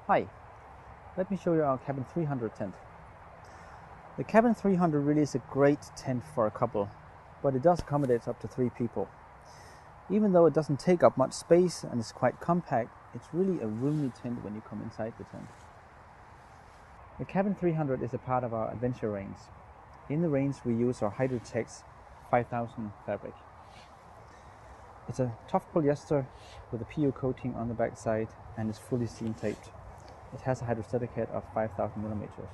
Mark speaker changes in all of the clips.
Speaker 1: Hi, let me show you our Cabin 300 tent. The Cabin 300 really is a great tent for a couple, but it does accommodate up to 3 people. Even though it doesn't take up much space and is quite compact, it's really a roomy tent when you come inside the tent. The Cabin 300 is a part of our adventure range. In the range we use our Hydrotex 5000 fabric. It's a tough polyester with a PU coating on the back side and is fully seam taped. It has a hydrostatic head of 5,000 millimeters.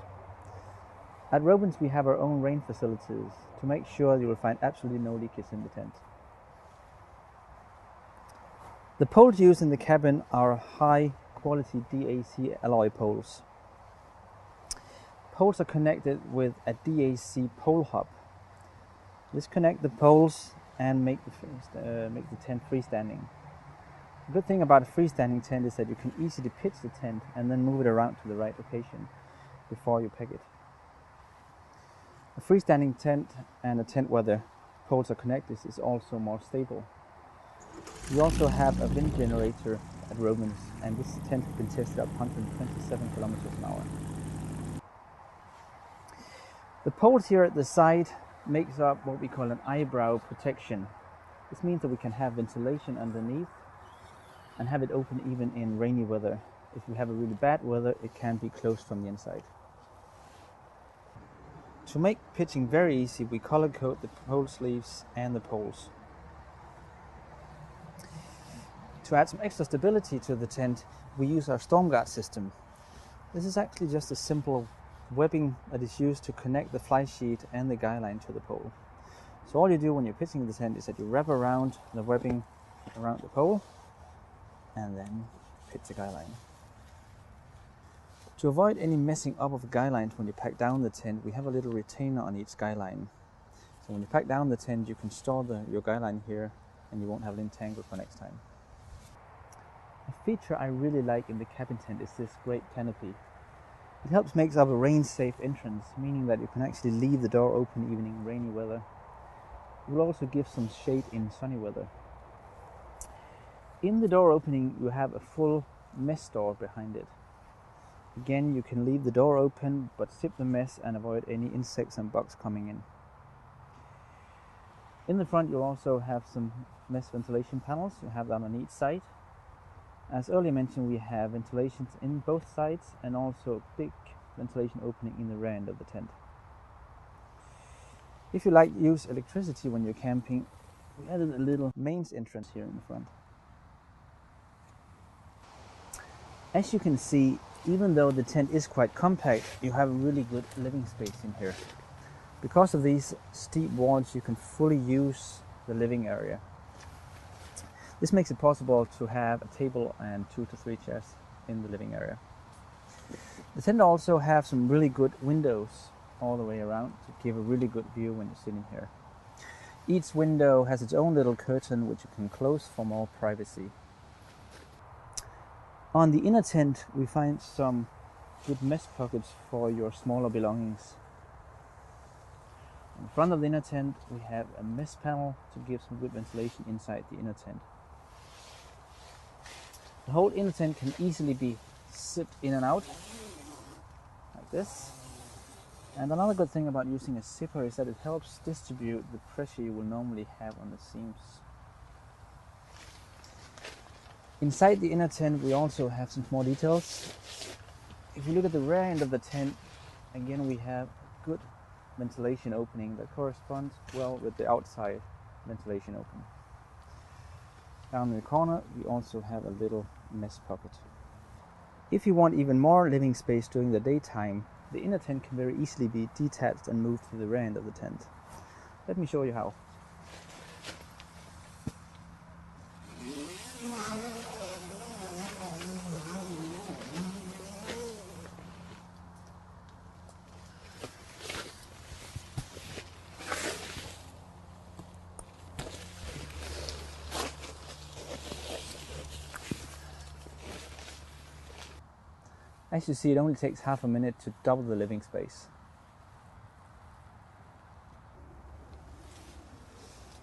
Speaker 1: At Robens we have our own rain facilities to make sure you will find absolutely no leakage in the tent. The poles used in the cabin are high quality DAC alloy poles. Poles are connected with a DAC pole hub. Disconnect the poles and make the tent freestanding. The good thing about a freestanding tent is that you can easily pitch the tent and then move it around to the right location before you peg it. A freestanding tent and a tent where the poles are connected is also more stable. We also have a wind generator at Robens, and this tent has been tested at 127 kilometers an hour. The poles here at the side makes up what we call an eyebrow protection. This means that we can have ventilation underneath and have it open even in rainy weather. If we have a really bad weather, it can be closed from the inside. To make pitching very easy, we color code the pole sleeves and the poles. To add some extra stability to the tent, we use our storm guard system. This is actually just a simple webbing that is used to connect the fly sheet and the guy line to the pole. So all you do when you're pitching the tent is that you wrap around the webbing around the pole and then pitch the guy line. To avoid any messing up of the guy lines when you pack down the tent, we have a little retainer on each guy line. So when you pack down the tent, you can store your guy line here and you won't have it entangled for next time. A feature I really like in the cabin tent is this great canopy. It helps make up a rain-safe entrance, meaning that you can actually leave the door open even in rainy weather. It will also give some shade in sunny weather. In the door opening you have a full mess door behind it. Again, you can leave the door open but zip the mess and avoid any insects and bugs coming in. In the front you also have some mess ventilation panels. You have them on each side. As earlier mentioned, we have ventilations in both sides and also a big ventilation opening in the rear end of the tent. If you like to use electricity when you're camping, we added a little mains entrance here in the front. As you can see, even though the tent is quite compact, you have a really good living space in here. Because of these steep walls, you can fully use the living area. This makes it possible to have a table and 2 to 3 chairs in the living area. The tent also have some really good windows all the way around to give a really good view when you're sitting here. Each window has its own little curtain which you can close for more privacy. On the inner tent we find some good mess pockets for your smaller belongings. In front of the inner tent we have a mess panel to give some good ventilation inside the inner tent. The whole inner tent can easily be zipped in and out, like this. And another good thing about using a zipper is that it helps distribute the pressure you will normally have on the seams. Inside the inner tent we also have some small details. If you look at the rear end of the tent, again we have good ventilation opening that corresponds well with the outside ventilation opening. Down in the corner we also have a little mess pocket. If you want even more living space during the daytime, the inner tent can very easily be detached and moved to the rear end of the tent. Let me show you how. As you see, it only takes half a minute to double the living space.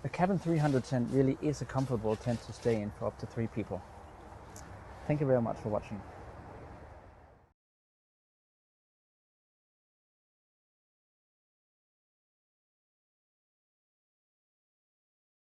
Speaker 1: The Cabin 300 tent really is a comfortable tent to stay in for up to 3 people. Thank you very much for watching.